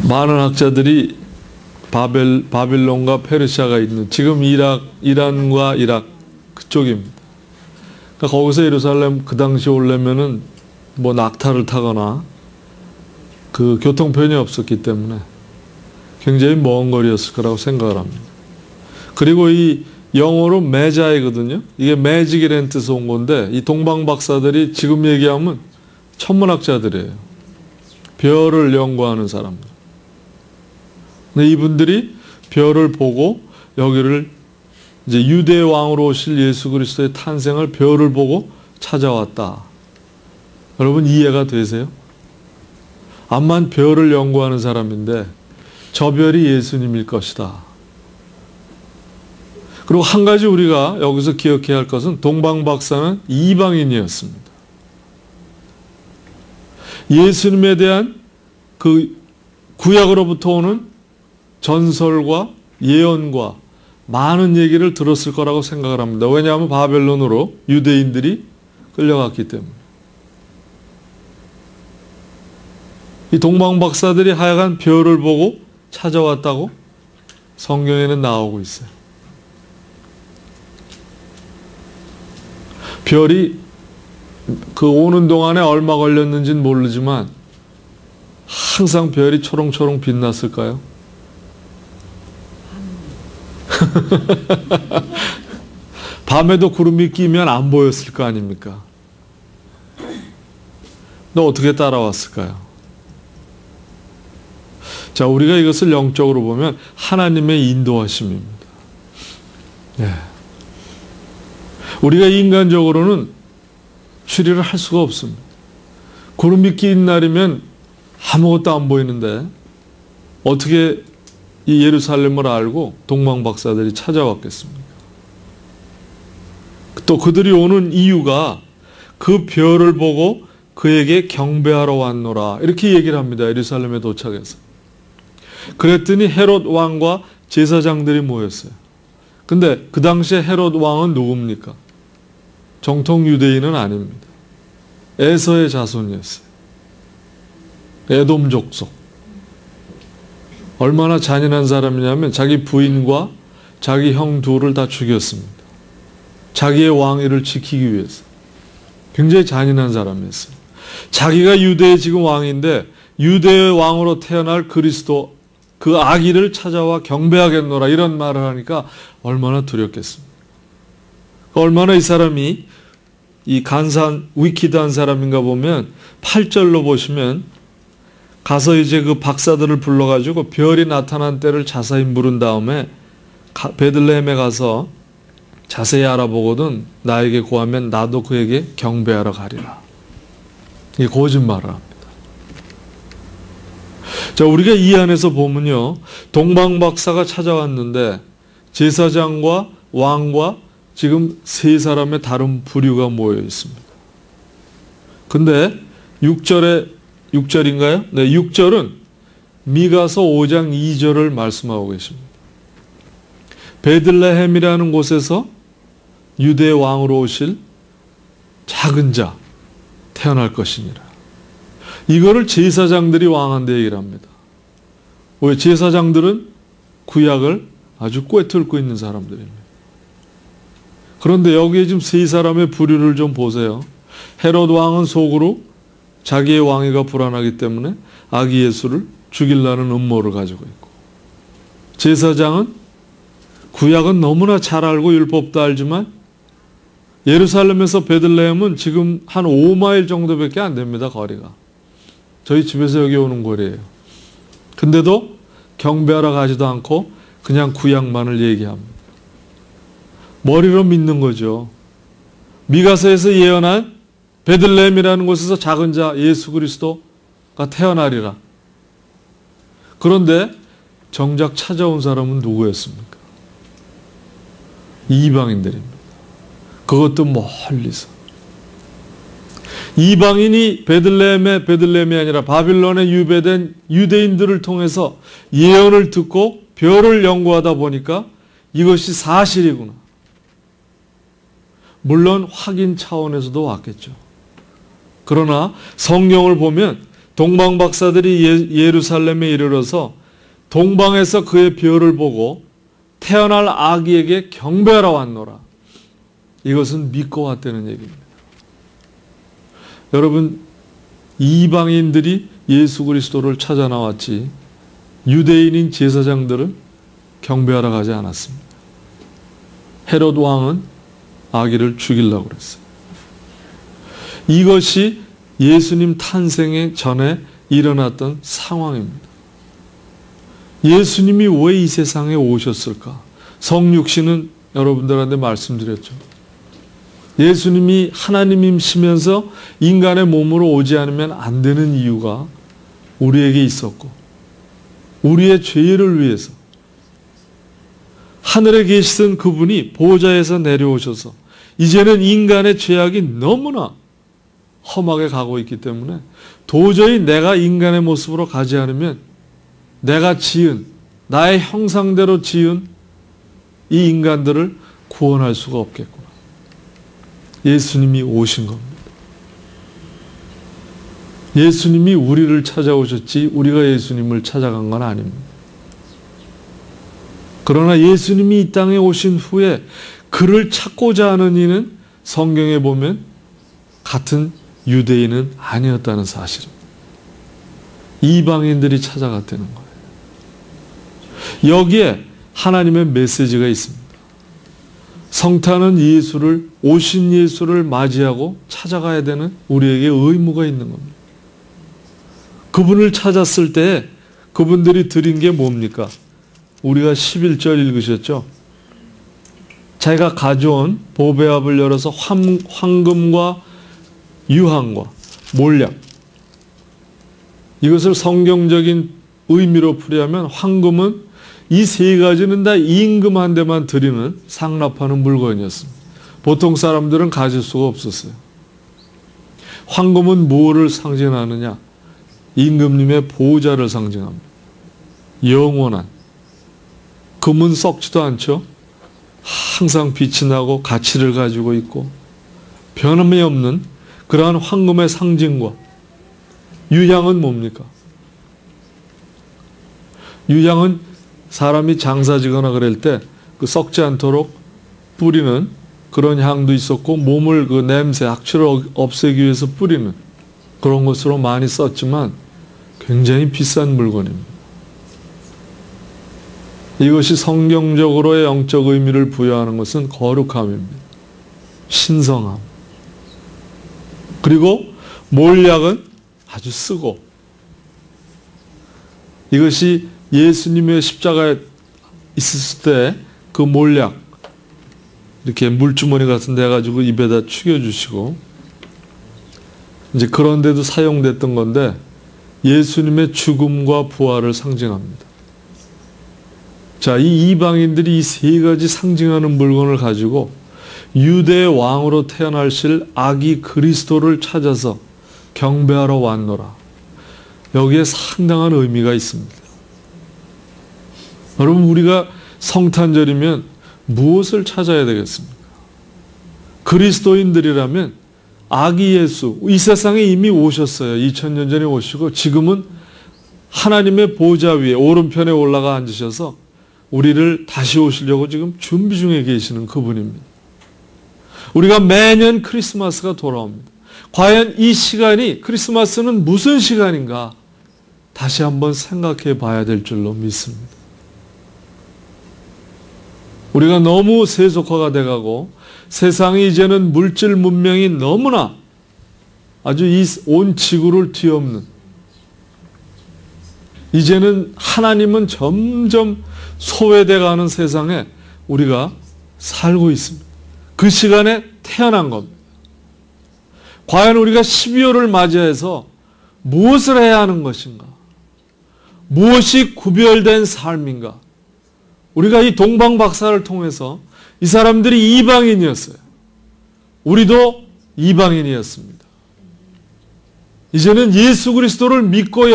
많은 학자들이 바빌론과 페르시아가 있는 지금 이란과 이락 그쪽입니다. 그러니까 거기서 예루살렘 그 당시 오려면은 뭐 낙타를 타거나 그 교통편이 없었기 때문에 굉장히 먼 거리였을 거라고 생각을 합니다. 그리고 이 영어로 매자이거든요. 이게 매직이라는 뜻에서 온 건데 이 동방 박사들이 지금 얘기하면 천문학자들이에요. 별을 연구하는 사람들. 근데 이분들이 별을 보고 여기를 이제 유대 왕으로 오실 예수 그리스도의 탄생을 별을 보고 찾아왔다. 여러분 이해가 되세요? 암만 별을 연구하는 사람인데 저 별이 예수님일 것이다. 그리고 한 가지 우리가 여기서 기억해야 할 것은 동방 박사는 이방인이었습니다. 예수님에 대한 그 구약으로부터 오는 전설과 예언과 많은 얘기를 들었을 거라고 생각을 합니다. 왜냐하면 바벨론으로 유대인들이 끌려갔기 때문에. 이 동방 박사들이 하여간 별을 보고 찾아왔다고 성경에는 나오고 있어요. 별이 그 오는 동안에 얼마 걸렸는지는 모르지만 항상 별이 초롱초롱 빛났을까요? 밤에도 구름이 끼면 안 보였을 거 아닙니까? 너 어떻게 따라왔을까요? 자, 우리가 이것을 영적으로 보면 하나님의 인도하심입니다. 네. 우리가 인간적으로는 추리를 할 수가 없습니다. 구름이 낀 날이면 아무것도 안 보이는데 어떻게 이 예루살렘을 알고 동방 박사들이 찾아왔겠습니까? 또 그들이 오는 이유가 그 별을 보고 그에게 경배하러 왔노라 이렇게 얘기를 합니다. 예루살렘에 도착해서. 그랬더니 헤롯 왕과 제사장들이 모였어요. 근데 그 당시에 헤롯 왕은 누굽니까? 정통 유대인은 아닙니다. 에서의 자손이었어요. 에돔 족속. 얼마나 잔인한 사람이냐면 자기 부인과 자기 형 둘을 다 죽였습니다. 자기의 왕위를 지키기 위해서. 굉장히 잔인한 사람이었어요. 자기가 유대의 지금 왕인데 유대의 왕으로 태어날 그리스도 그 아기를 찾아와 경배하겠노라 이런 말을 하니까 얼마나 두렵겠습니까? 얼마나 이 사람이 이 간사한 위키드한 사람인가 보면 8절로 보시면 가서 이제 그 박사들을 불러가지고 별이 나타난 때를 자세히 물은 다음에 베들레헴에 가서 자세히 알아보거든 나에게 구하면 나도 그에게 경배하러 가리라. 이게 거짓말을 합니다. 자, 우리가 이 안에서 보면요. 동방박사가 찾아왔는데 제사장과 왕과 지금 세 사람의 다른 부류가 모여 있습니다. 근데 6절인가요? 네, 6절은 미가서 5장 2절을 말씀하고 계십니다. 베들레헴이라는 곳에서 유대 왕으로 오실 작은 자 태어날 것이니라. 이거를 제사장들이 왕한테 얘기를 합니다. 왜? 제사장들은 구약을 아주 꿰뚫고 있는 사람들입니다. 그런데 여기에 지금 세 사람의 부류를 좀 보세요. 헤롯 왕은 속으로 자기의 왕위가 불안하기 때문에 아기 예수를 죽이려는 음모를 가지고 있고, 제사장은 구약은 너무나 잘 알고 율법도 알지만 예루살렘에서 베들레헴은 지금 한 5마일 정도밖에 안 됩니다. 거리가. 저희 집에서 여기 오는 거리예요. 근데도 경배하러 가지도 않고 그냥 구약만을 얘기합니다. 머리로 믿는 거죠. 미가서에서 예언한 베들레헴이라는 곳에서 작은 자 예수 그리스도가 태어나리라. 그런데 정작 찾아온 사람은 누구였습니까? 이방인들입니다. 그것도 멀리서. 이방인이 베들레헴이 아니라 바빌론에 유배된 유대인들을 통해서 예언을 듣고 별을 연구하다 보니까 이것이 사실이구나. 물론 확인 차원에서도 왔겠죠. 그러나 성경을 보면 동방 박사들이 예루살렘에 이르러서 동방에서 그의 별을 보고 태어날 아기에게 경배하러 왔노라. 이것은 믿고 왔다는 얘기입니다. 여러분, 이방인들이 예수 그리스도를 찾아 나왔지 유대인인 제사장들은 경배하러 가지 않았습니다. 헤롯 왕은 아기를 죽이려고 그랬어요. 이것이 예수님 탄생의 전에 일어났던 상황입니다. 예수님이 왜 이 세상에 오셨을까? 성육신은 여러분들한테 말씀드렸죠. 예수님이 하나님이시면서 인간의 몸으로 오지 않으면 안 되는 이유가 우리에게 있었고, 우리의 죄를 위해서 하늘에 계시던 그분이 보좌에서 내려오셔서 이제는 인간의 죄악이 너무나 험하게 가고 있기 때문에 도저히 내가 인간의 모습으로 가지 않으면 내가 지은, 나의 형상대로 지은 이 인간들을 구원할 수가 없겠구나. 예수님이 오신 겁니다. 예수님이 우리를 찾아오셨지 우리가 예수님을 찾아간 건 아닙니다. 그러나 예수님이 이 땅에 오신 후에 그를 찾고자 하는 이는 성경에 보면 같은 유대인은 아니었다는 사실입니다. 이방인들이 찾아갔다는 거예요. 여기에 하나님의 메시지가 있습니다. 성탄은 예수를, 오신 예수를 맞이하고 찾아가야 되는 우리에게 의무가 있는 겁니다. 그분을 찾았을 때 그분들이 드린 게 뭡니까? 우리가 11절 읽으셨죠? 자기가 가져온 보배압을 열어서 황금과 유황과 몰약, 이것을 성경적인 의미로 풀이하면 황금은 이 세 가지는 다 임금 한 대만 드리는 상납하는 물건이었습니다. 보통 사람들은 가질 수가 없었어요. 황금은 무엇을 상징하느냐? 임금님의 보호자를 상징합니다. 영원한. 금은 썩지도 않죠. 항상 빛이 나고 가치를 가지고 있고 변함이 없는 그러한 황금의 상징과, 유향은 뭡니까? 유향은 사람이 장사 지거나 그럴 때 그 썩지 않도록 뿌리는 그런 향도 있었고, 몸을 그 냄새, 악취를 없애기 위해서 뿌리는 그런 것으로 많이 썼지만 굉장히 비싼 물건입니다. 이것이 성경적으로의 영적 의미를 부여하는 것은 거룩함입니다. 신성함. 그리고 몰약은 아주 쓰고, 이것이 예수님의 십자가에 있었을 때 그 몰약, 이렇게 물주머니 같은 데 가지고 입에다 축여주시고, 이제 그런데도 사용됐던 건데 예수님의 죽음과 부활을 상징합니다. 자, 이 이방인들이 이 세 가지 상징하는 물건을 가지고 유대의 왕으로 태어나실 아기 그리스도를 찾아서 경배하러 왔노라. 여기에 상당한 의미가 있습니다. 여러분, 우리가 성탄절이면 무엇을 찾아야 되겠습니까? 그리스도인들이라면 아기 예수, 이 세상에 이미 오셨어요. 2000년 전에 오시고 지금은 하나님의 보좌 위에 오른편에 올라가 앉으셔서 우리를 다시 오시려고 지금 준비 중에 계시는 그분입니다. 우리가 매년 크리스마스가 돌아옵니다. 과연 이 시간이, 크리스마스는 무슨 시간인가 다시 한번 생각해 봐야 될 줄로 믿습니다. 우리가 너무 세속화가 돼가고 세상이 이제는 물질 문명이 너무나 아주 이 온 지구를 뒤엎는, 이제는 하나님은 점점 소외돼가는 세상에 우리가 살고 있습니다. 그 시간에 태어난 겁니다. 과연 우리가 12월을 맞이해서 무엇을 해야 하는 것인가? 무엇이 구별된 삶인가? 우리가 이 동방 박사를 통해서 이 사람들이 이방인이었어요. 우리도 이방인이었습니다. 이제는 예수 그리스도를 믿고